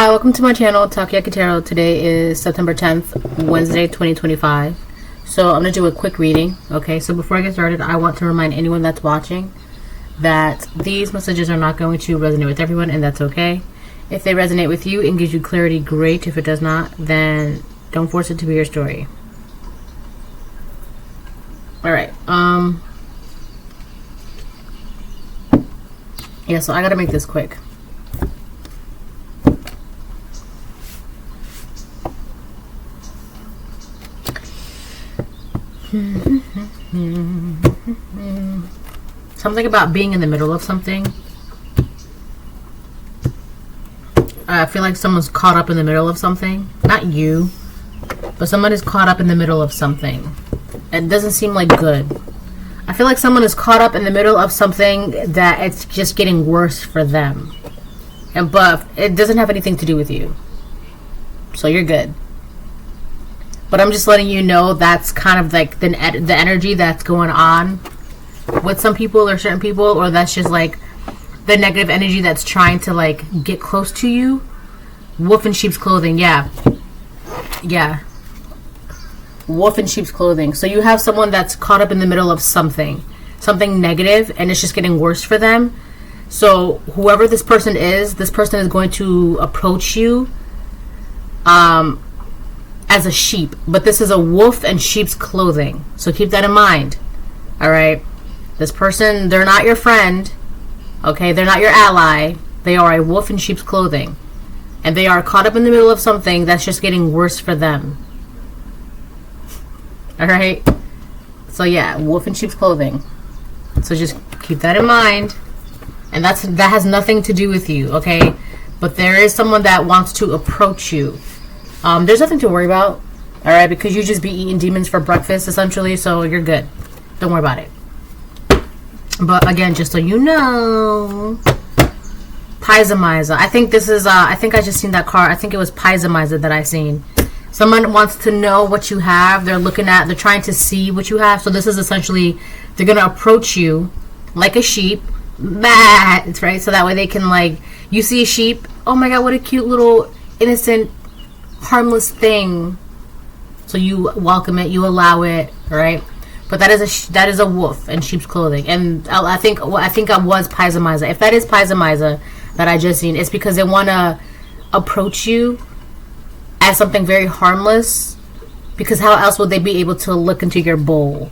Hi, welcome to my channel, Takoyaki Tarot. Today is September 10th, Wednesday, 2025. So I'm going to do a quick reading, okay? So before I get started, I want to remind anyone that's watching that these messages are not going to resonate with everyone, and that's okay. If they resonate with you and gives you clarity, great. If it does not, then don't force it to be your story. Alright, yeah, so I gotta make this quick. Something about being in the middle of something. I feel like someone's caught up in the middle of something. Not you, but someone is caught up in the middle of something. It doesn't seem like good. I feel like someone is caught up in the middle of something that it's just getting worse for them. But it doesn't have anything to do with you. So you're good. But I'm just letting you know that's kind of like the energy that's going on with some people or certain people, or that's just like the negative energy that's trying to like get close to you. Wolf in sheep's clothing, yeah. Yeah. Wolf in sheep's clothing. So you have someone that's caught up in the middle of something negative, and it's just getting worse for them. So whoever this person is going to approach you as a sheep, but this is a wolf in sheep's clothing. So keep that in mind. All right, this person, they're not your friend. Okay, they're not your ally. They are a wolf in sheep's clothing, and they are caught up in the middle of something that's just getting worse for them. All right, so yeah, wolf in sheep's clothing. So just keep that in mind, and that has nothing to do with you, okay? But there is someone that wants to approach you. There's nothing to worry about, all right, because you just be eating demons for breakfast essentially, so you're good. Don't worry about it. But again, just so you know, Paisamiza. I think this is I think I just seen that card. I think it was Paisamiza that I seen. Someone wants to know what you have. They're trying to see what you have. So this is essentially, they're going to approach you like a sheep. That's right. So that way they can, like, you see a sheep. Oh my God, what a cute little innocent, harmless thing. So you welcome it. You allow it. Right. But that is a wolf in sheep's clothing. And I think I was Paisamiza. If that is Paisamiza that I just seen, it's because they want to approach you as something very harmless, because how else would they be able to look into your bowl,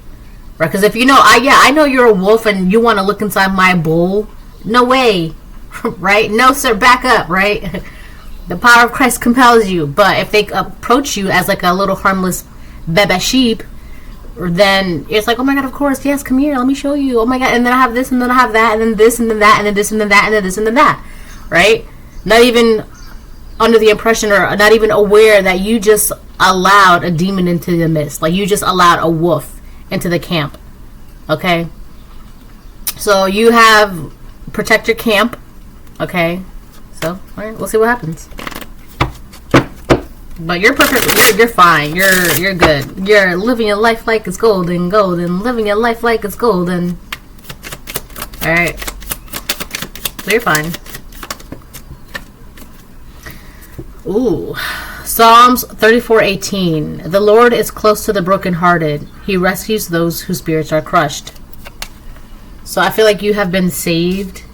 right? Because if you know, I know you're a wolf and you want to look inside my bowl, no way, right? No sir, back up, right? The power of Christ compels you. But if they approach you as like a little harmless bebe sheep, then it's like, oh my God, of course, yes, come here, let me show you. Oh my God, and then I have this, and then I have that, and then this, and then that, and then this, and then that, and then this, and then that, right? Not even under the impression, or not even aware that you just allowed a demon into the midst. Like, you just allowed a wolf into the camp. Okay? So you have protect your camp. Okay? So, alright, we'll see what happens. But you're perfect. You're fine. You're good. You're living your life like it's golden. Living your life like it's golden. Alright. So you're fine. Ooh, Psalms 34:18. The Lord is close to the brokenhearted. He rescues those whose spirits are crushed. So I feel like you have been saved.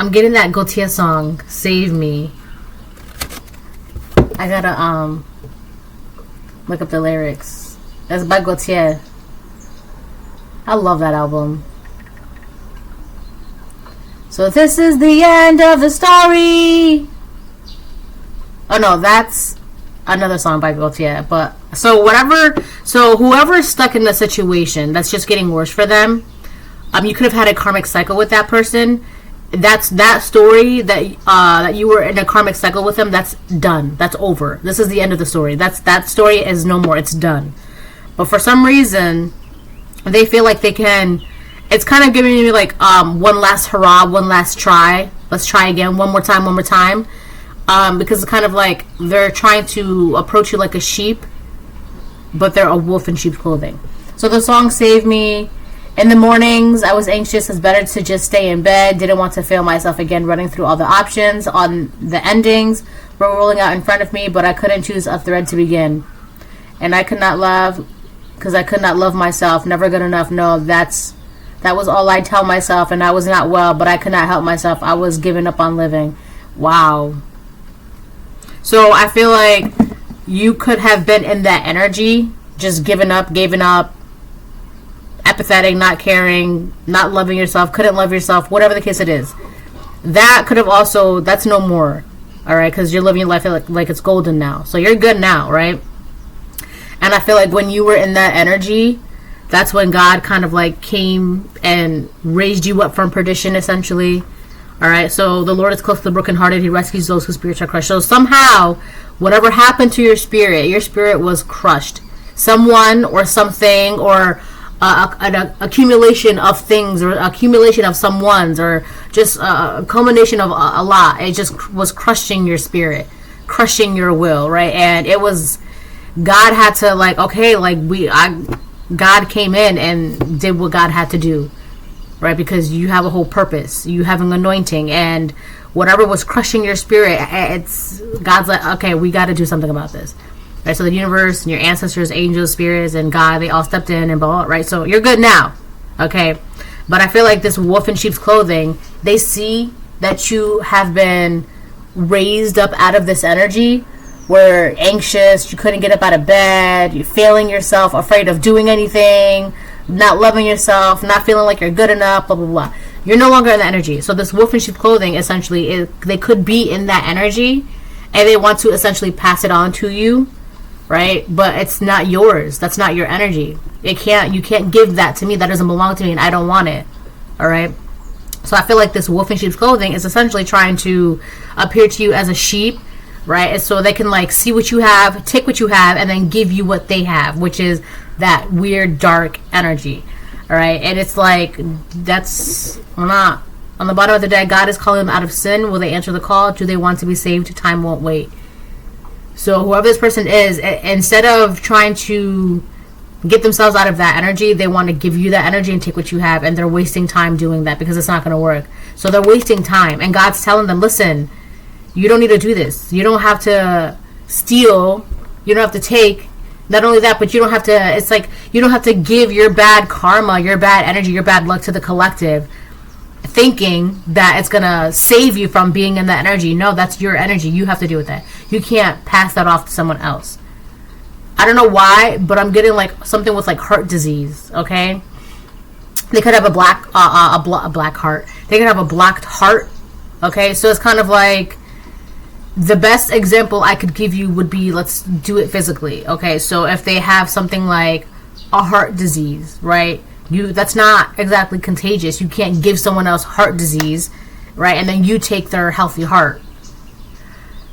I'm getting that Gautier song, Save Me. I gotta look up the lyrics. That's by Gautier. I love that album. So this is the end of the story. Oh no, that's another song by Gautier. But so whoever's stuck in the situation that's just getting worse for them, you could have had a karmic cycle with that person. That's that story that you were in a karmic cycle with them. That's done. That's over. This is the end of the story. That story is no more. It's done. But for some reason, they feel like they can. It's kind of giving me like one last hurrah, one last try. Let's try again, one more time. Because it's kind of like they're trying to approach you like a sheep, but they're a wolf in sheep's clothing. So the song "Save Me," In the mornings, I was anxious. It's better to just stay in bed. Didn't want to fail myself again, running through all the options on the endings were rolling out in front of me, but I couldn't choose a thread to begin. And I could not love, because I could not love myself. Never good enough. No, that was all I tell myself, and I was not well, but I could not help myself. I was giving up on living. Wow. So I feel like you could have been in that energy, just giving up, apathetic, not caring, not loving yourself, couldn't love yourself, whatever the case it is. That could have also, that's no more, all right, because you're living your life like it's golden now. So you're good now, right? And I feel like when you were in that energy, that's when God kind of like came and raised you up from perdition, essentially. All right, so the Lord is close to the brokenhearted. He rescues those whose spirits are crushed. So somehow, whatever happened to your spirit was crushed. Someone or something, or an accumulation of things, or accumulation of someone's, or just a culmination of a lot. It just was crushing your spirit, crushing your will, right? And it was, God had to like, okay, like God came in and did what God had to do, right? Because you have a whole purpose, you have an anointing, and whatever was crushing your spirit, it's God's like, okay, we got to do something about this. Right, so the universe and your ancestors, angels, spirits, and God, they all stepped in and blah, blah, right? So you're good now, okay? But I feel like this wolf in sheep's clothing, they see that you have been raised up out of this energy where anxious, you couldn't get up out of bed, you're failing yourself, afraid of doing anything, not loving yourself, not feeling like you're good enough, blah, blah, blah. You're no longer in that energy. So this wolf in sheep's clothing, essentially, they could be in that energy, and they want to essentially pass it on to you, right? But it's not yours. That's not your energy. You can't give that to me. That doesn't belong to me, and I don't want it. All right. So I feel like this wolf in sheep's clothing is essentially trying to appear to you as a sheep, right? And so they can like see what you have, take what you have, and then give you what they have, which is that weird dark energy. All right. And it's like, that's not on the bottom of the deck. God is calling them out of sin. Will they answer the call? Do they want to be saved? Time won't wait. So whoever this person is, instead of trying to get themselves out of that energy, they want to give you that energy and take what you have, and they're wasting time doing that because it's not going to work. So they're wasting time, and God's telling them, listen, you don't need to do this. You don't have to steal. You don't have to take. Not only that, but you don't have to, it's like, you don't have to give your bad karma, your bad energy, your bad luck to the collective, thinking that it's gonna save you from being in that energy. No, that's your energy. You have to deal with that. You can't pass that off to someone else. I don't know why, but I'm getting like something with like heart disease. Okay, they could have a black heart. They could have a blocked heart. Okay, so it's kind of like, the best example I could give you would be, let's do it physically. Okay, so if they have something like a heart disease, right? That's not exactly contagious. You can't give someone else heart disease, right? And then you take their healthy heart.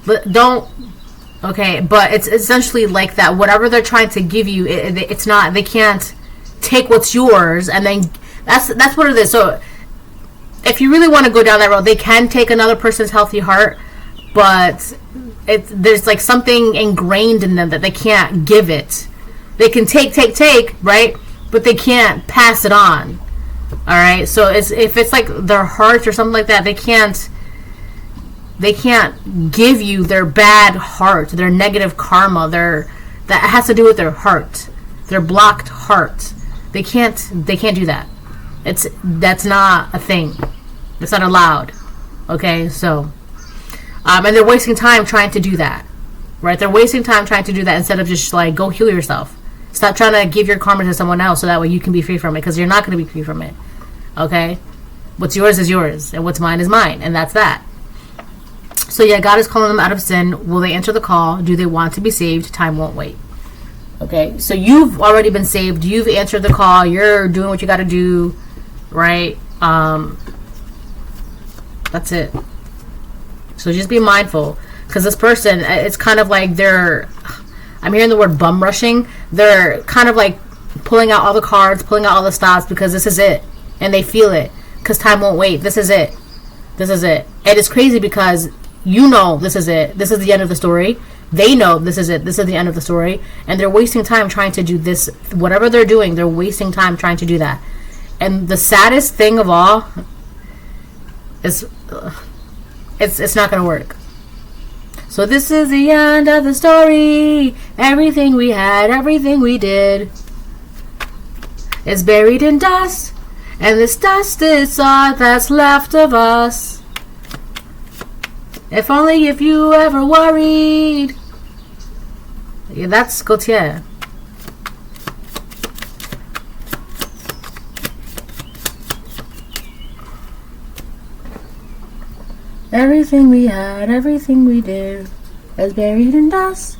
But but it's essentially like that. Whatever they're trying to give you, it's not, they can't take what's yours, and then that's what it is. So if you really want to go down that road, they can take another person's healthy heart, but there's like something ingrained in them that they can't give it. They can take, right? But they can't pass it on. All right. So if it's like their heart or something like that, they can't give you their bad heart, their negative karma, that has to do with their heart, their blocked heart. They can't do that. That's not a thing. It's not allowed. Okay. So, and they're wasting time trying to do that, right? They're wasting time trying to do that instead of just like, go heal yourself. Stop trying to give your karma to someone else so that way you can be free from it, because you're not going to be free from it. Okay? What's yours is yours, and what's mine is mine, and that's that. So yeah, God is calling them out of sin. Will they answer the call? Do they want to be saved? Time won't wait. Okay? So you've already been saved. You've answered the call. You're doing what you got to do, right? That's it. So just be mindful, because this person, it's kind of like I'm hearing the word bum rushing. They're kind of like pulling out all the cards, pulling out all the stops, because this is it. And they feel it, because time won't wait. This is it. This is it. And it's crazy because you know this is it. This is the end of the story. They know this is it. This is the end of the story. And they're wasting time trying to do this. Whatever they're doing, they're wasting time trying to do that. And the saddest thing of all is it's not gonna work. So this is the end of the story. Everything we had, everything we did is buried in dust, and this dust is all that's left of us. If only if you ever worried. Yeah, that's Gautier. Everything we had, everything we did is buried in dust,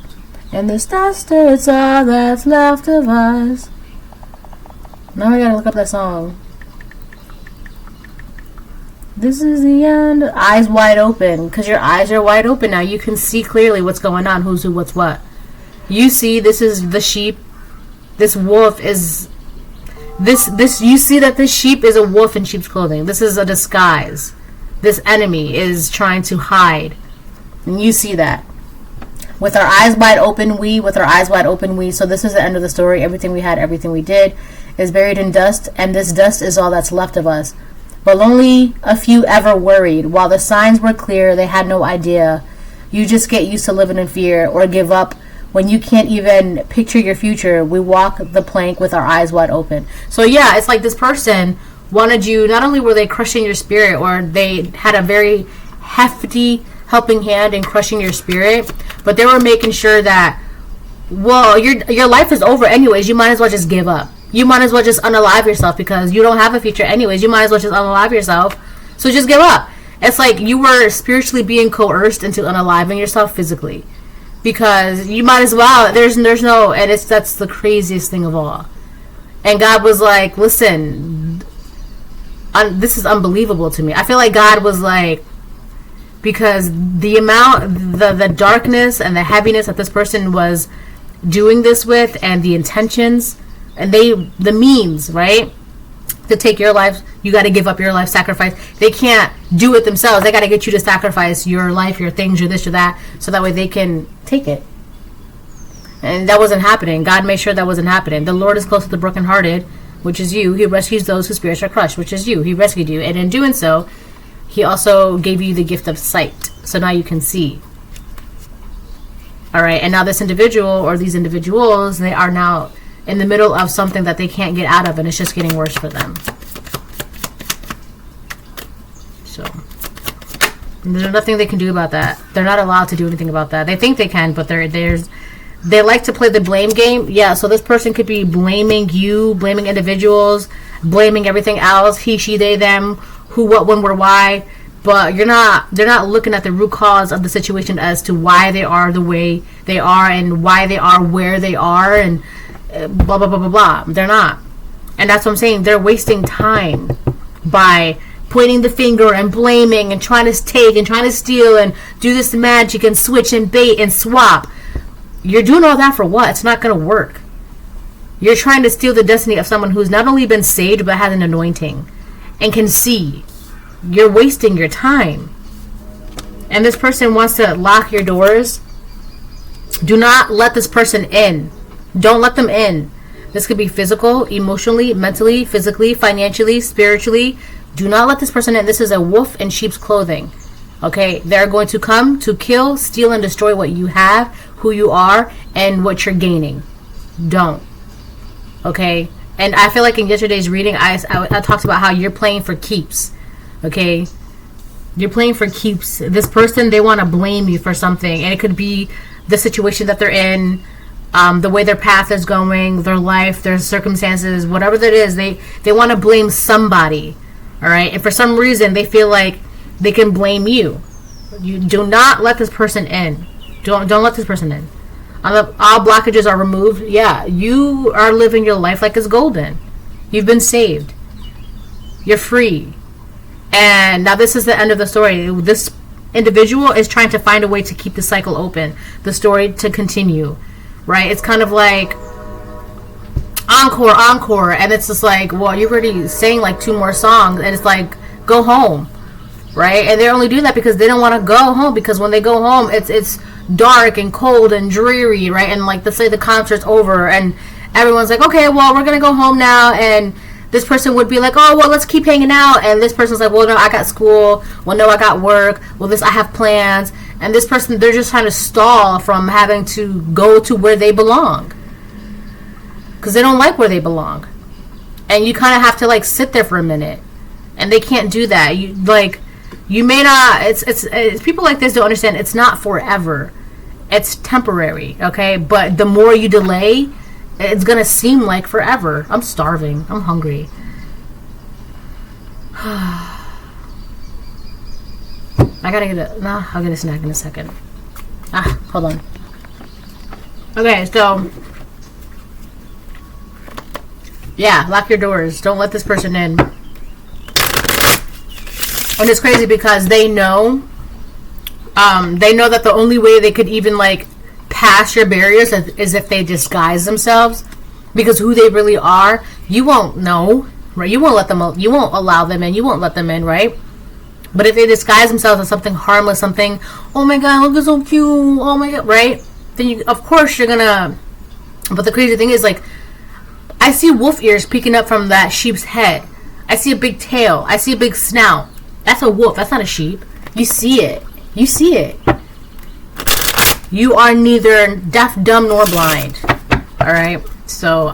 and this dust is all that's left of us. Now I gotta look up that song. This is the end. Eyes wide open, because your eyes are wide open now. You can see clearly what's going on, who's who, what's what. You see, this is the sheep. This wolf is this. You see that this sheep is a wolf in sheep's clothing. This is a disguise. This enemy is trying to hide, and you see that. With our eyes wide open, with our eyes wide open, we. So this is the end of the story. Everything we had, everything we did, is buried in dust, and this dust is all that's left of us. But only a few ever worried. While the signs were clear, they had no idea. You just get used to living in fear, or give up when you can't even picture your future. We walk the plank with our eyes wide open. So yeah, it's like this person wanted you, not only were they crushing your spirit, or they had a very hefty helping hand in crushing your spirit, but they were making sure that, well, your life is over anyways. You might as well just give up. You might as well just unalive yourself, because you don't have a future anyways. You might as well just unalive yourself. So just give up. It's like you were spiritually being coerced into unaliving yourself physically, because you might as well. There's no, and that's the craziest thing of all. And God was like, listen, this is unbelievable to me. I feel like God was like, because the amount, the darkness and the heaviness that this person was doing this with, and the intentions, and the means, right, to take your life, you got to give up your life, sacrifice. They can't do it themselves. They got to get you to sacrifice your life, your things, your this, your that, so that way they can take it. And that wasn't happening. God made sure that wasn't happening. The Lord is close to the brokenhearted, which is you. He rescues those whose spirits are crushed, which is you. He rescued you. And in doing so, he also gave you the gift of sight. So now you can see. All right. And now this individual, or these individuals, they are now in the middle of something that they can't get out of, and it's just getting worse for them. So there's nothing they can do about that. They're not allowed to do anything about that. They think they can, but they like to play the blame game. Yeah, so this person could be blaming you, blaming individuals, blaming everything else, he, she, they, them, who, what, when, where, why. But they're not looking at the root cause of the situation as to why they are the way they are, and why they are where they are, and blah, blah, blah, blah, blah. They're not. And that's what I'm saying. They're wasting time by pointing the finger and blaming and trying to take and trying to steal and do this magic and switch and bait and swap. You're doing all that for what? It's not going to work. You're trying to steal the destiny of someone who's not only been saved, but has an anointing and can see. You're wasting your time. And this person wants to lock your doors. Do not let this person in. Don't let them in. This could be physical, emotionally, mentally, physically, financially, spiritually. Do not let this person in. This is a wolf in sheep's clothing. Okay? They're going to come to kill, steal, and destroy what you have, who you are, and what you're gaining. Don't. Okay? And I feel like in yesterday's reading, I talked about how you're playing for keeps. Okay? You're playing for keeps. This person, they want to blame you for something. And it could be the situation that they're in, the way their path is going, their life, their circumstances, whatever that is. They want to blame somebody. All right? And for some reason, they feel like they can blame you. You do not let this person in. Don't let this person in. All blockages are removed. Yeah, you are living your life like it's golden. You've been saved. You're free. And now this is the end of the story. This individual is trying to find a way to keep the cycle open, the story to continue, right? It's kind of like encore, and it's just like, well, you've already sang like 2 more songs, and it's like, go home, right? And they only do that because they don't want to go home, because when they go home, it's dark and cold and dreary, right? And like, let's say the concert's over and everyone's like, okay, well, we're gonna go home now, and this person would be like, oh, well, let's keep hanging out. And this person's like, well, no, I got school. Well, no, I got work. Well, I have plans. And this person, they're just trying to stall from having to go to where they belong. Because they don't like where they belong. And you kind of have to, like, sit there for a minute. And they can't do that. You may not, it's people like this don't understand, it's not forever. It's temporary, okay? But the more you delay, it's going to seem like forever. I'm starving. I'm hungry. I'll get a snack in a second. Hold on. Okay, so yeah, lock your doors. Don't let this person in. And it's crazy because they know that the only way they could even, like, pass your barriers is if they disguise themselves, because who they really are, you won't know, right? You won't allow them in. You won't let them in, right? But if they disguise themselves as something harmless, something, oh my god, look, it's so cute, oh my god, right? Then of course you're gonna. But the crazy thing is, like, I see wolf ears peeking up from that sheep's head. I see a big tail. I see a big snout. That's a wolf. That's not a sheep. You see it. You see it. You are neither deaf, dumb, nor blind. Alright? So,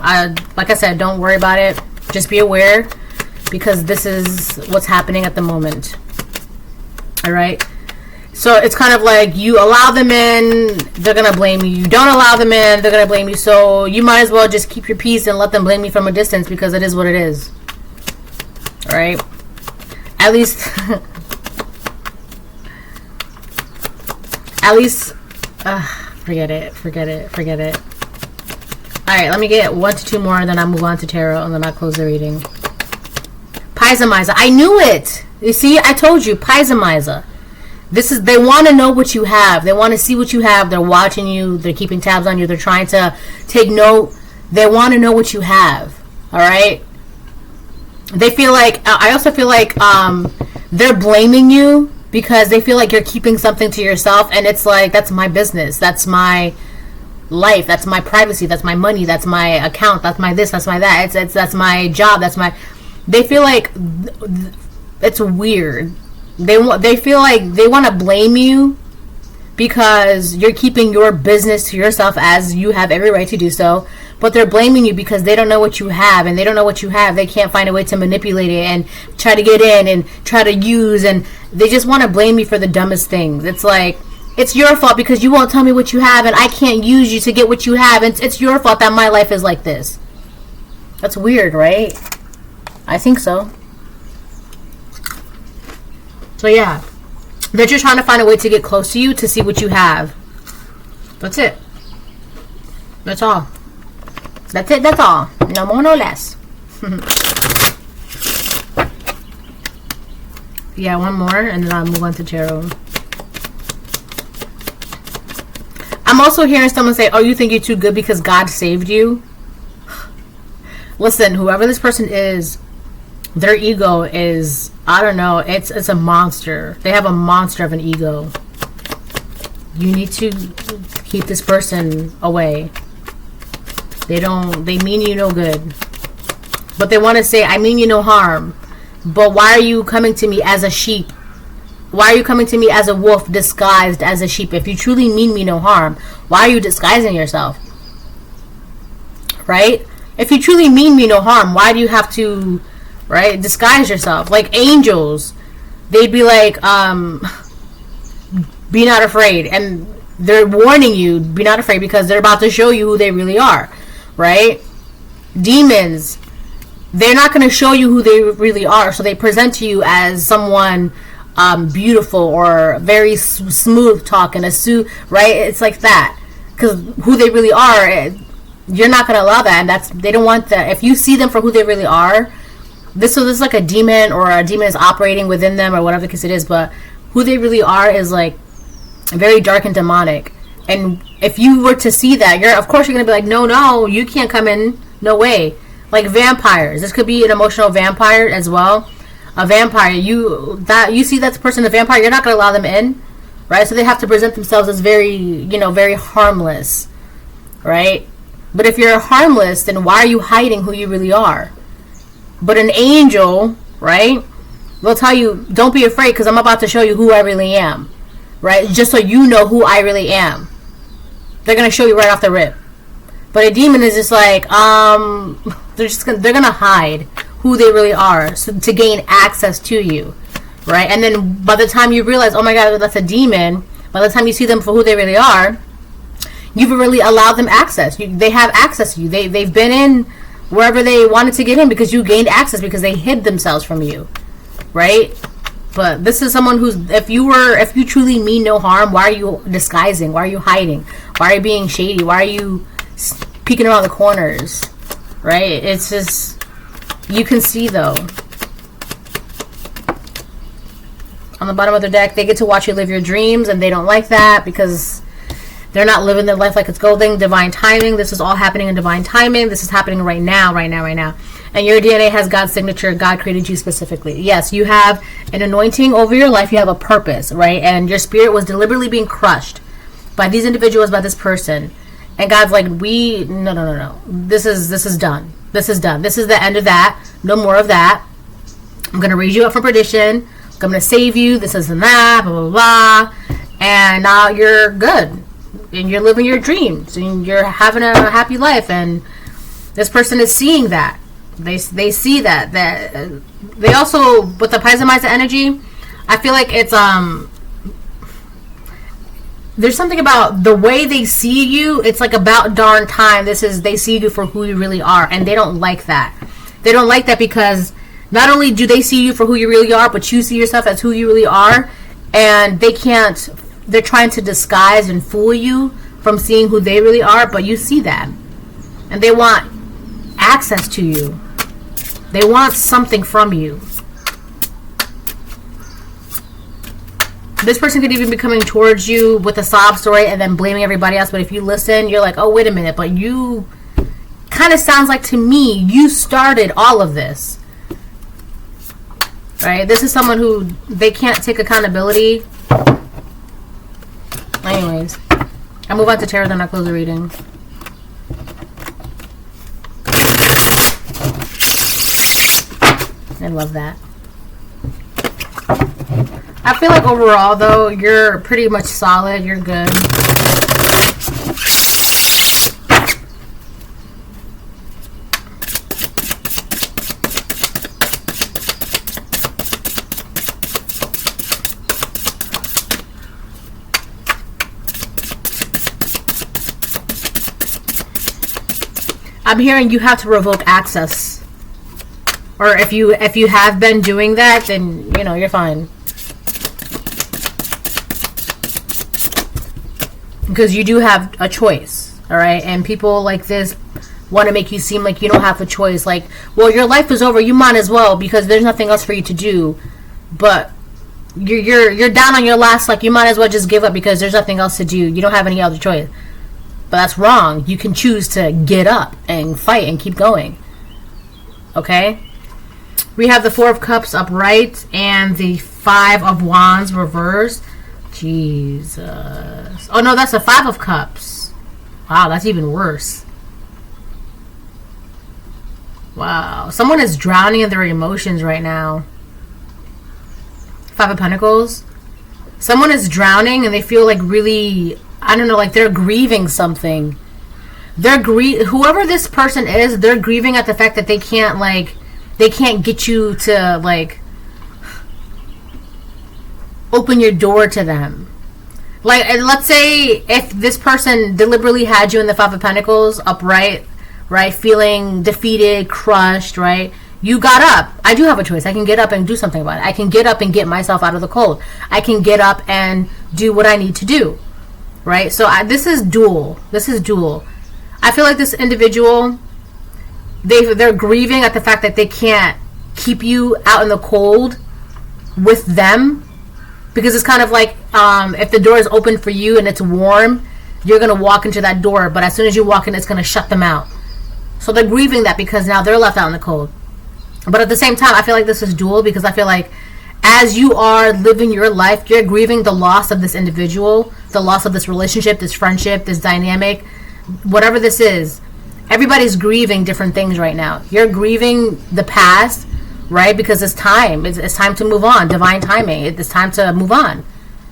like I said, don't worry about it. Just be aware, because this is what's happening at the moment. Alright? So, it's kind of like, you allow them in, they're going to blame you. You don't allow them in, they're going to blame you. So, you might as well just keep your peace and let them blame you from a distance, because it is what it is. Alright? At least, forget it. Alright, let me get 1 to 2 more, and then I'll move on to tarot, and then I'll close the reading. Pizamiza. I knew it! You see, I told you, Pizamiza. They want to know what you have. They want to see what you have. They're watching you. They're keeping tabs on you. They're trying to take note. They want to know what you have. Alright? They feel like, I also feel like they're blaming you because they feel like you're keeping something to yourself, and it's like, that's my business, that's my life, that's my privacy, that's my money, that's my account, that's my this, that's my that, that's my job, they feel like it's weird. They feel like they want to blame you because you're keeping your business to yourself, as you have every right to do so. But they're blaming you because they don't know what you have, and they don't know what you have. They can't find a way to manipulate it and try to get in and try to use, and they just want to blame you for the dumbest things. It's like, it's your fault because you won't tell me what you have, and I can't use you to get what you have, and it's your fault that my life is like this. That's weird, right? I think so. So yeah, they're just trying to find a way to get close to you to see what you have. That's it. That's all. That's it, that's all. No more, no less. Yeah, one more, and then I'll move on to tarot. I'm also hearing someone say, oh, you think you're too good because God saved you? Listen, whoever this person is, their ego is, I don't know, it's a monster. They have a monster of an ego. You need to keep this person away. They mean you no good. But they want to say, I mean you no harm. But why are you coming to me as a sheep? Why are you coming to me as a wolf disguised as a sheep? If you truly mean me no harm, why are you disguising yourself? Right? If you truly mean me no harm, why do you have to, right, disguise yourself? Like angels, they'd be like, be not afraid. And they're warning you, be not afraid, because they're about to show you who they really are. Right? Demons, they're not going to show you who they really are, so they present to you as someone beautiful or very smooth talking, right? It's like that, because who they really are, you're not going to allow that, and they don't want that. If you see them for who they really are, this is like a demon, or a demon is operating within them, or whatever the case it is, but who they really are is like very dark and demonic. And if you were to see that, of course you're going to be like, no, you can't come in. No way. Like vampires. This could be an emotional vampire as well. A vampire. You see that person, a vampire, you're not going to allow them in. Right? So they have to present themselves as very, very harmless. Right? But if you're harmless, then why are you hiding who you really are? But an angel, right, they'll tell you, don't be afraid because I'm about to show you who I really am, right? Just so you know who I really am. They're going to show you right off the rip. But a demon is just like, they're gonna hide who they really are, so to gain access to you, right? And then by the time you realize, oh my god, that's a demon, by the time you see them for who they really are, you've really allowed them access. They have access to you. They've been in wherever they wanted to get in because you gained access because they hid themselves from you, right? But this is someone who's, if you truly mean no harm, why are you disguising? Why are you hiding? Why are you being shady? Why are you peeking around the corners, right? It's just, you can see though, on the bottom of the deck, they get to watch you live your dreams, and they don't like that because they're not living their life like it's golden. Divine timing. This is all happening in divine timing. This is happening right now. And your DNA has God's signature. God created you specifically. Yes, you have an anointing over your life. You have a purpose, right? And your spirit was deliberately being crushed by these individuals, by this person. And God's like, no. This is done. This is done. This is the end of that. No more of that. I'm going to raise you up from perdition. I'm going to save you. This and that, blah, blah, blah. And now you're good. And you're living your dreams. And you're having a happy life. And this person is seeing that. They see that. They also, with the Paisamaiza energy, I feel like it's, there's something about the way they see you. It's like about darn time. They see you for who you really are, and they don't like that. They don't like that because not only do they see you for who you really are, but you see yourself as who you really are, and they're trying to disguise and fool you from seeing who they really are, but you see that. And they want access to you. They want something from you. This person could even be coming towards you with a sob story and then blaming everybody else. But if you listen, you're like, oh, wait a minute. But you kind of sounds like to me, you started all of this. Right? This is someone who they can't take accountability. Anyways, I move on to tarot, then I close the reading. I love that. I feel like overall, though, you're pretty much solid. You're good. I'm hearing you have to revoke access. Or if you have been doing that, then, you know, you're fine. Because you do have a choice, all right? And people like this want to make you seem like you don't have a choice. Like, well, your life is over. You might as well because there's nothing else for you to do. But you're down on your last. Like, you might as well just give up because there's nothing else to do. You don't have any other choice. But that's wrong. You can choose to get up and fight and keep going. Okay? We have the Four of Cups upright and the Five of Wands reversed. Jesus. Oh, no, that's a Five of Cups. Wow, that's even worse. Wow. Someone is drowning in their emotions right now. Five of Pentacles. Someone is drowning and they feel like really, I don't know, like they're grieving something. Whoever this person is, they're grieving at the fact that they can't get you to, like, open your door to them. Like, let's say if this person deliberately had you in the Five of Pentacles upright, right, feeling defeated, crushed, right, you got up. I do have a choice. I can get up and do something about it. I can get up and get myself out of the cold. I can get up and do what I need to do, right? So this is dual. I feel like this individual, they're grieving at the fact that they can't keep you out in the cold with them. Because it's kind of like, if the door is open for you and it's warm, you're going to walk into that door. But as soon as you walk in, it's going to shut them out. So they're grieving that because now they're left out in the cold. But at the same time, I feel like this is dual. Because I feel like as you are living your life, you're grieving the loss of this individual. The loss of this relationship, this friendship, this dynamic, whatever this is. Everybody's grieving different things right now. You're grieving the past, right? Because it's time. It's time to move on. Divine timing. It's time to move on.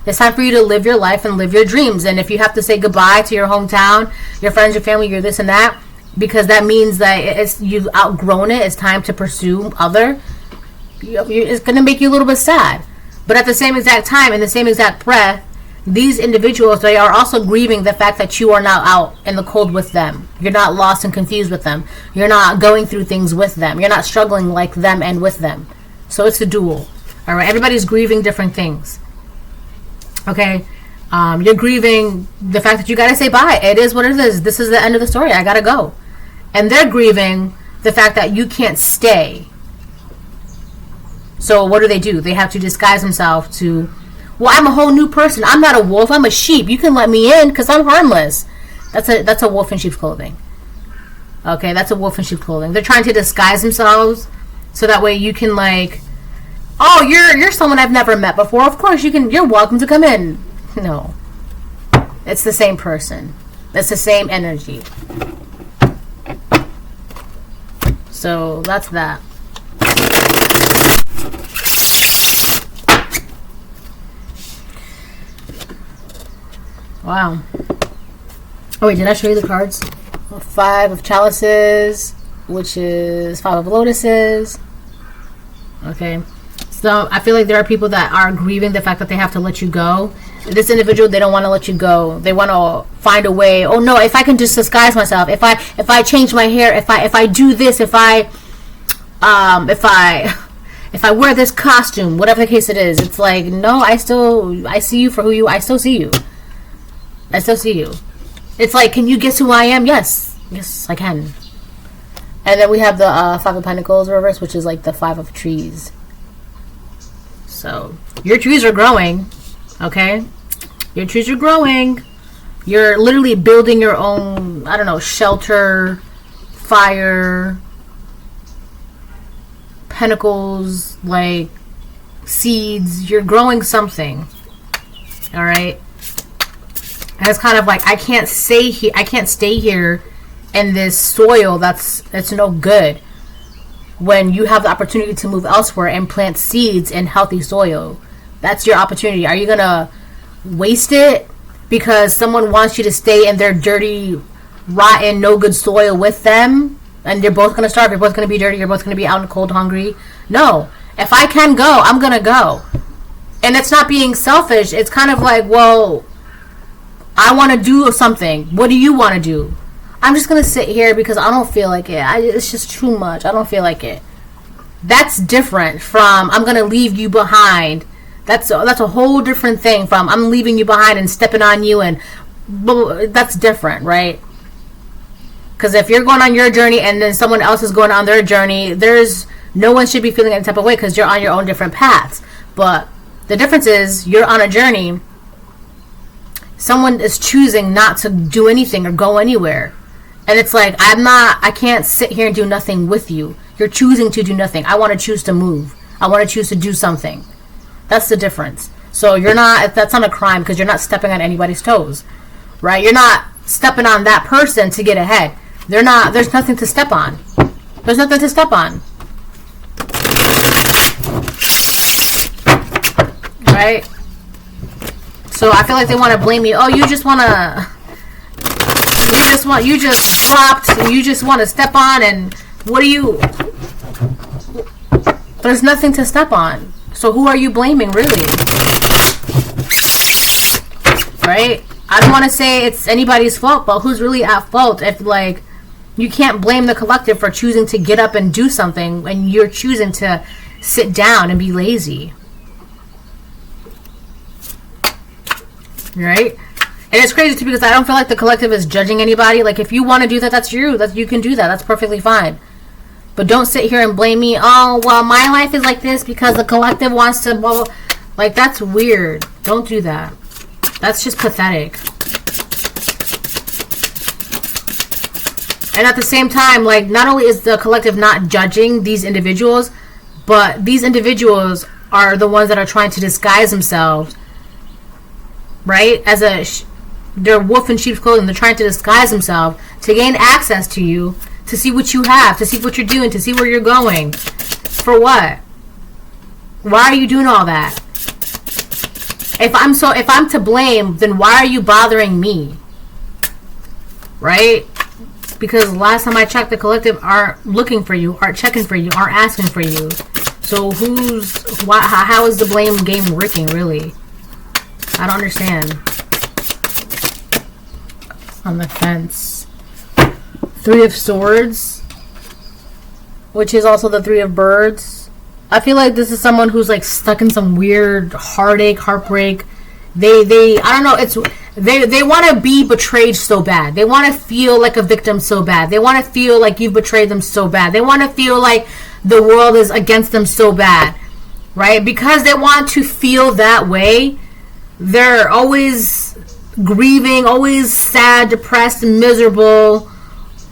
It's time for you to live your life and live your dreams. And if you have to say goodbye to your hometown, your friends, your family, your this and that, because that means that you've outgrown it, it's time to pursue other, it's going to make you a little bit sad. But at the same exact time, in the same exact breath, these individuals, they are also grieving the fact that you are not out in the cold with them. You're not lost and confused with them. You're not going through things with them. You're not struggling like them and with them. So it's a duel. All right, everybody's grieving different things. Okay, you're grieving the fact that you gotta say bye. It is what it is. This is the end of the story. I gotta go. And they're grieving the fact that you can't stay. So what do? They have to disguise themselves to, well, I'm a whole new person. I'm not a wolf. I'm a sheep. You can let me in because I'm harmless. That's a wolf in sheep's clothing. Okay, that's a wolf in sheep's clothing. They're trying to disguise themselves so that way you can like, oh, you're someone I've never met before. Of course you're welcome to come in. No. It's the same person. It's the same energy. So that's that. Wow. Oh wait, did I show you the cards? 5 of chalices, which is 5 of lotuses. Okay. So I feel like there are people that are grieving the fact that they have to let you go. This individual, they don't want to let you go. They want to find a way. Oh no, if I can just disguise myself, if I change my hair, if I do this, if I wear this costume, whatever the case it is, it's like, no, I see you for who you. I still see you. I still see you. It's like, can you guess who I am? Yes, I can. And then we have the 5 of Pentacles reverse, which is like the 5 of trees. So your trees are growing, okay? Your trees are growing. You're literally building your own, I don't know, shelter, fire, pentacles, like seeds. You're growing something, all right? And it's kind of like, I can't stay here in this soil that's no good, when you have the opportunity to move elsewhere and plant seeds in healthy soil. That's your opportunity. Are you gonna waste it because someone wants you to stay in their dirty, rotten, no good soil with them, and you're both gonna starve, you're both gonna be dirty, you're both gonna be out in the cold, hungry? No. If I can go, I'm gonna go. And it's not being selfish. It's kind of like, well, I want to do something. What do you want to do? I'm just going to sit here because I don't feel like it. It's just too much. I don't feel like it. That's different from I'm going to leave you behind. That's a whole different thing from I'm leaving you behind and stepping on you, and that's different, right? Because if you're going on your journey and then someone else is going on their journey, no one should be feeling any type of way because you're on your own different paths. But the difference is you're on a journey. Someone is choosing not to do anything or go anywhere. And it's like, I can't sit here and do nothing with you. You're choosing to do nothing. I want to choose to move. I want to choose to do something. That's the difference. So that's not a crime because you're not stepping on anybody's toes, right? You're not stepping on that person to get ahead. There's nothing to step on. There's nothing to step on. Right? So I feel like they want to blame me. Oh, you just dropped, and you just want to step on, and there's nothing to step on. So who are you blaming, really? Right? I don't want to say it's anybody's fault, but who's really at fault if, like, you can't blame the collective for choosing to get up and do something when you're choosing to sit down and be lazy. Right? And it's crazy too because I don't feel like the collective is judging anybody. Like, if you want to do that, that's you. You can do that. That's perfectly fine. But don't sit here and blame me. Oh, well, my life is like this because the collective wants to. Well, like, that's weird. Don't do that. That's just pathetic. And at the same time, like, not only is the collective not judging these individuals, but these individuals are the ones that are trying to disguise themselves, right, as They're wolf in sheep's clothing. They're trying to disguise themselves to gain access to you, to see what you have, to see what you're doing, to see where you're going. For what? Why are you doing all that? If I'm to blame, then why are you bothering me? Right? Because last time I checked, the collective aren't looking for you, aren't checking for you, aren't asking for you. So how is the blame game working, really? I don't understand. On the fence. 3 of Swords, which is also the 3 of Birds. I feel like this is someone who's like stuck in some weird heartache, heartbreak. They I don't know, they want to be betrayed so bad. They want to feel like a victim so bad. They want to feel like you've betrayed them so bad. They want to feel like the world is against them so bad, right? Because they want to feel that way, they're always grieving, always sad, depressed, miserable.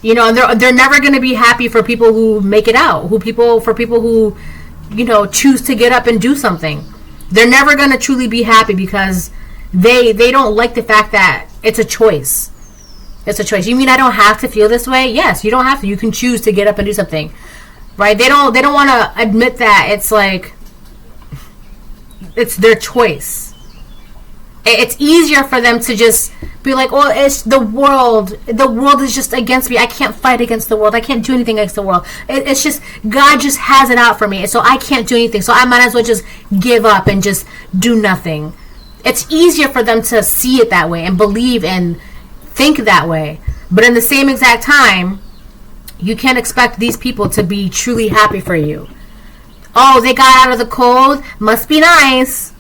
You know, they're never going to be happy for people who make it out, for people who, you know, choose to get up and do something. They're never going to truly be happy because they don't like the fact that it's a choice. It's a choice. You mean I don't have to feel this way? Yes, you don't have to. You can choose to get up and do something. Right? They don't want to admit that it's like it's their choice. It's easier for them to just be like, oh, it's the world. The world is just against me. I can't fight against the world. I can't do anything against the world. It's just, God just has it out for me. So I can't do anything. So I might as well just give up and just do nothing. It's easier for them to see it that way and believe and think that way. But in the same exact time, you can't expect these people to be truly happy for you. Oh, they got out of the cold. Must be nice.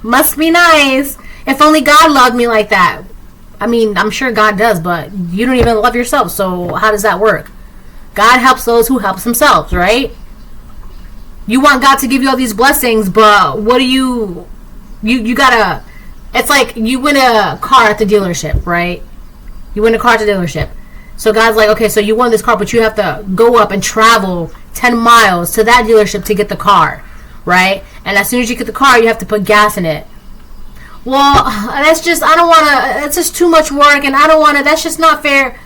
Must be nice. If only God loved me like that. I mean, I'm sure God does, but you don't even love yourself, so how does that work? God helps those who helps themselves, right? You want God to give you all these blessings, but what do you gotta, it's like you win a car at the dealership, right? You win a car at the dealership. So God's like, okay, so you won this car, but you have to go up and travel 10 miles to that dealership to get the car, right? And as soon as you get the car, you have to put gas in it. Well, that's just, I don't want to, it's just too much work, and I don't want to, that's just not fair.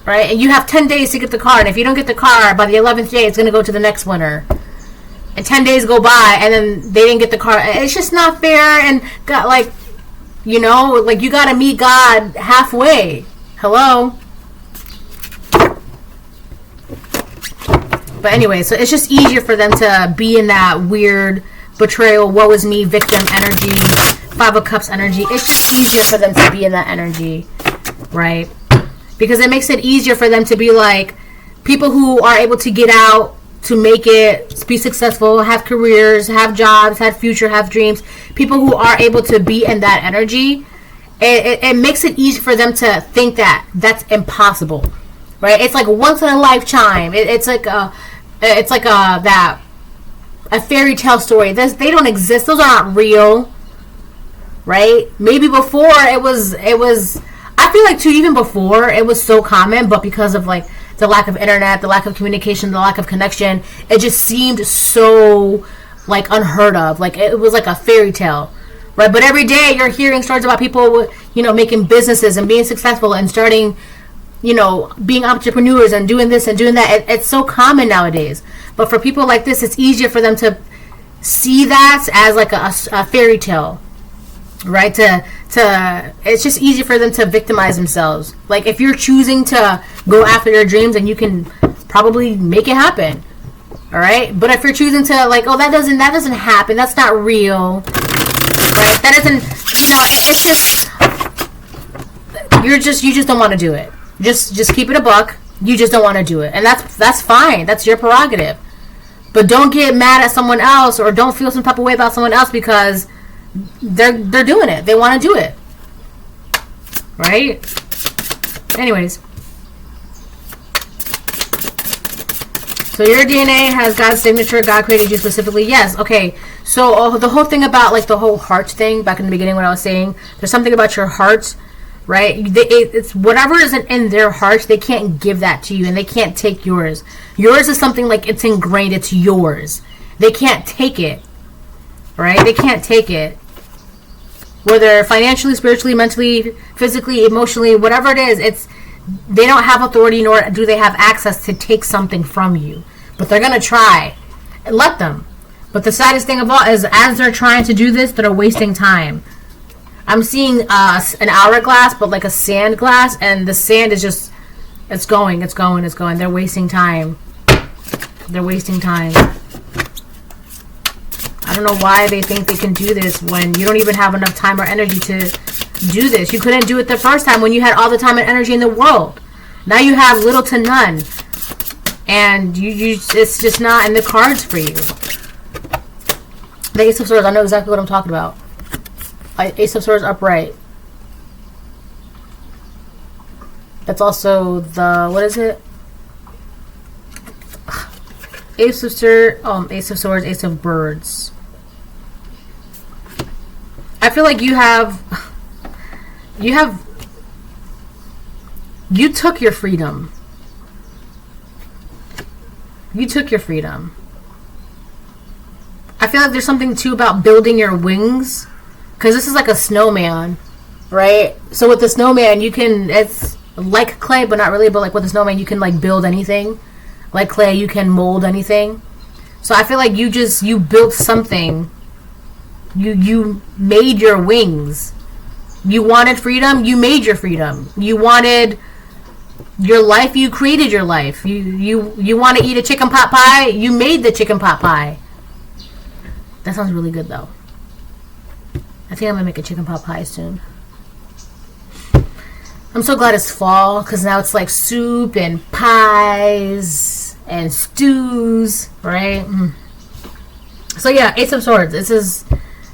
Right? And you have 10 days to get the car, and if you don't get the car by the 11th day, it's going to go to the next winner. And 10 days go by, and then they didn't get the car. It's just not fair, and God, like, you know, like, you got to meet God halfway. Hello? But anyway, so it's just easier for them to be in that weird betrayal, woe is me, victim energy, 5 of Cups energy. It's just easier for them to be in that energy, right? Because it makes it easier for them to be like, people who are able to get out, to make it, be successful, have careers, have jobs, have future, have dreams. People who are able to be in that energy, it makes it easy for them to think that that's impossible, right? It's like once in a lifetime. It's like a fairy tale story. They don't exist. Those aren't real, right? Maybe before it was. I feel like too, even before it was so common, but because of like the lack of internet, the lack of communication, the lack of connection, it just seemed so like unheard of. Like it was like a fairy tale, right? But every day you're hearing stories about people, you know, making businesses and being successful and starting, you know, being entrepreneurs and doing this and doing that. It's so common nowadays. But for people like this, it's easier for them to see that as like a fairy tale, right? It's just easy for them to victimize themselves. Like if you're choosing to go after your dreams, and you can probably make it happen, all right? But if you're choosing to like, oh, that doesn't happen, that's not real, right? That doesn't, you know, it's just you just don't want to do it. Just keep it a buck. You just don't want to do it, and that's fine. That's your prerogative. But don't get mad at someone else, or don't feel some type of way about someone else because they're doing it. They want to do it, right? Anyways, so your DNA has God's signature. God created you specifically. Yes. Okay. So the whole thing about like the whole heart thing back in the beginning, when I was saying there's something about your heart. Right? It's whatever isn't in their hearts, they can't give that to you, and they can't take yours. Yours is something like it's ingrained, it's yours. They can't take it. Right? They can't take it. whether financially, spiritually, mentally, physically, emotionally, whatever it is, they don't have authority nor do they have access to take something from you. But they're going to try. Let them. But the saddest thing of all is as they're trying to do this, they're wasting time. I'm seeing an hourglass, but like a sand glass, and the sand is just, it's going. They're wasting time. They're wasting time. I don't know why they think they can do this when you don't even have enough time or energy to do this. You couldn't do it the first time when you had all the time and energy in the world. Now you have little to none. And it's just not in the cards for you. The Ace of Swords, I know exactly what I'm talking about. Ace of Swords upright. That's also the, what is it? Ace of Swords, Ace of Birds. I feel like you took your freedom. You took your freedom. I feel like there's something too about building your wings, because this is like a snowman, right? So with the snowman, it's like clay, but not really. But like with the snowman, you can like build anything. Like clay, you can mold anything. So I feel like you built something. You made your wings. You wanted freedom, you made your freedom. You wanted your life, you created your life. You want to eat a chicken pot pie, you made the chicken pot pie. That sounds really good though. I think I'm gonna make a chicken pot pie soon. I'm so glad it's fall, because now it's like soup and pies and stews, right? So yeah, Ace of Swords. This is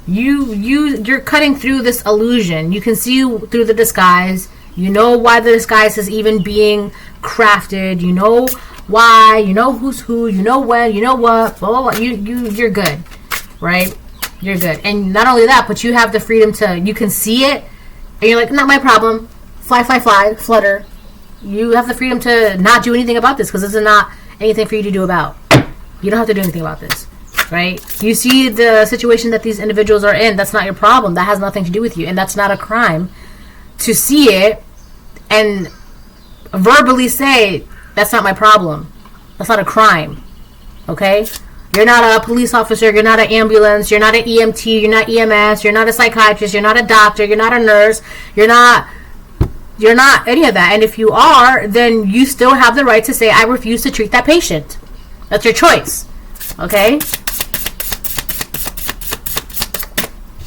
you're cutting through this illusion. You can see through the disguise. You know why the disguise is even being crafted. You know why. You know who's who. You know when. You know what. Blah, blah, blah. You're good, right? You're good. And not only that, but you have the freedom to. You can see it, and you're like, not my problem. Fly, fly, fly, flutter. You have the freedom to not do anything about this, because this is not anything for you to do about. You don't have to do anything about this, right? You see the situation that these individuals are in. That's not your problem. That has nothing to do with you, and that's not a crime. To see it and verbally say, that's not my problem. That's not a crime. Okay? You're not a police officer. You're not an ambulance. You're not an EMT. You're not EMS. You're not a psychiatrist. You're not a doctor. You're not a nurse. You're not any of that. And if you are, then you still have the right to say, I refuse to treat that patient. That's your choice. Okay?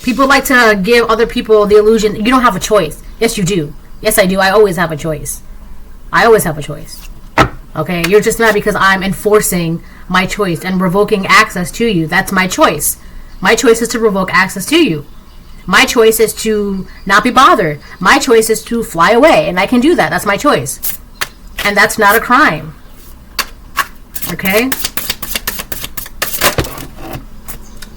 People like to give other people the illusion, you don't have a choice. Yes, you do. Yes, I do. I always have a choice. I always have a choice. Okay? You're just mad because I'm enforcing my choice and revoking access to you. That's my choice. My choice is to revoke access to you. My choice is to not be bothered. My choice is to fly away, and I can do that. That's my choice. And that's not a crime. Okay?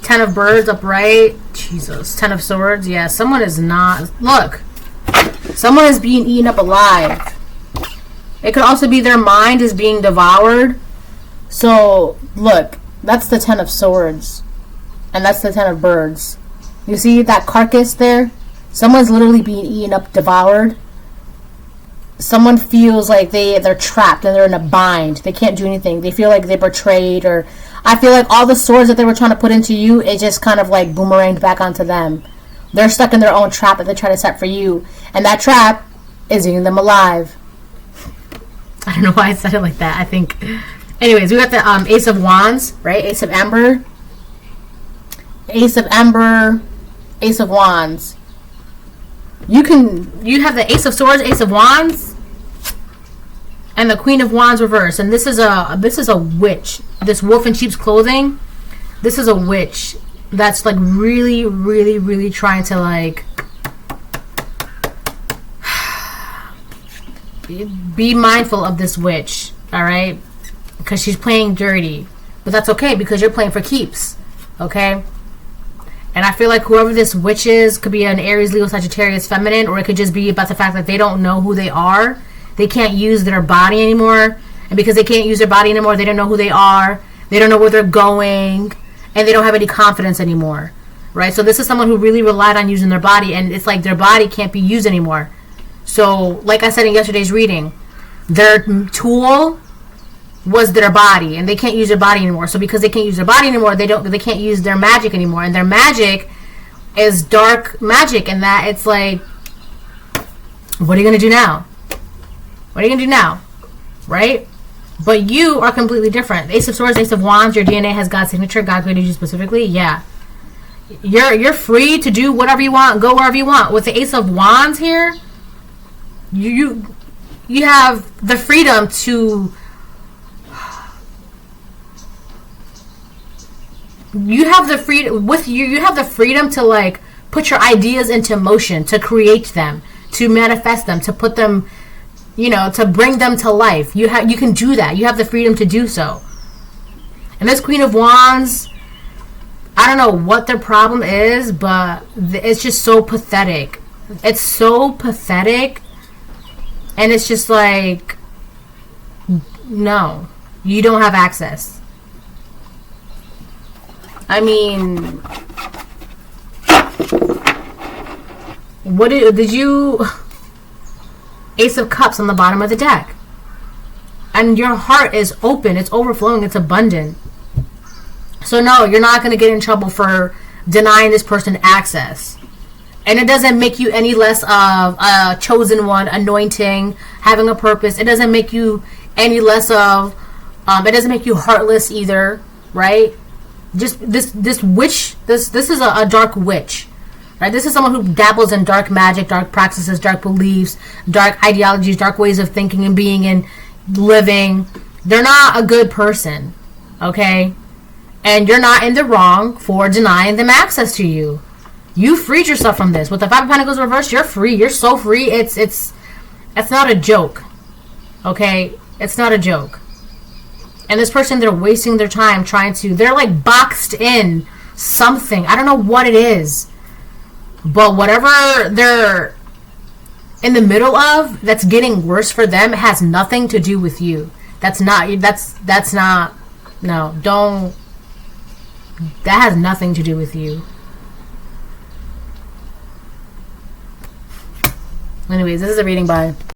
10 of Birds upright. Jesus. 10 of Swords. Yeah, someone is not... Look. Someone is being eaten up alive. It could also be their mind is being devoured. So, look. That's the 10 of Swords. And that's the 10 of Birds. You see that carcass there? Someone's literally being eaten up, devoured. Someone feels like they're trapped and they're in a bind. They can't do anything. They feel like they're betrayed, or I feel like all the swords that they were trying to put into you, it just kind of like boomeranged back onto them. They're stuck in their own trap that they try to set for you. And that trap is eating them alive. I don't know why I said it like that. I think... Anyways, we got the Ace of Wands, right? Ace of Ember. Ace of Ember... Ace of Wands. You have the Ace of Swords, Ace of Wands, and the Queen of Wands reversed. And this is a witch. This wolf in sheep's clothing. This is a witch that's like really, really, really trying to like be mindful of this witch. All right, because she's playing dirty, but that's okay because you're playing for keeps. Okay. And I feel like whoever this witch is could be an Aries, Leo, Sagittarius, feminine, or it could just be about the fact that they don't know who they are. They can't use their body anymore. And because they can't use their body anymore, they don't know who they are. They don't know where they're going. And they don't have any confidence anymore. right? So this is someone who really relied on using their body, and it's like their body can't be used anymore. So, like I said in yesterday's reading, their tool was their body, and they can't use their body anymore. So because they can't use their body anymore, they can't use their magic anymore, and their magic is dark magic, and that it's like, what are you gonna do now? What are you gonna do now, right? But you are completely different. Ace of Swords, Ace of Wands. Your DNA has God's signature. God created you specifically. Yeah, you're free to do whatever you want, go wherever you want. With the Ace of Wands here, you have the freedom to. You have the freedom with you. You have the freedom to like put your ideas into motion, to create them, to manifest them, to put them, you know, to bring them to life. You can do that. You have the freedom to do so. And this Queen of Wands, I don't know what their problem is, but it's just so pathetic. It's so pathetic, and it's just like, no, you don't have access. I mean, what did you... Ace of Cups on the bottom of the deck. And your heart is open. It's overflowing. It's abundant. So no, you're not going to get in trouble for denying this person access. And it doesn't make you any less of a chosen one, anointing, having a purpose. It doesn't make you any less of... it doesn't make you heartless either, right? Just this witch, this is a dark witch, right? This is someone who dabbles in dark magic, dark practices, dark beliefs, dark ideologies, dark ways of thinking and being and living. They're not a good person, okay? And you're not in the wrong for denying them access to you. You freed yourself from this. With the Five of Pentacles reversed, you're free. You're so free. It's not a joke, okay? It's not a joke. And this person, they're wasting their time they're like boxed in something. I don't know what it is. But whatever they're in the middle of that's getting worse for them has nothing to do with you. That's not, no, don't, that has nothing to do with you. Anyways, this is a reading by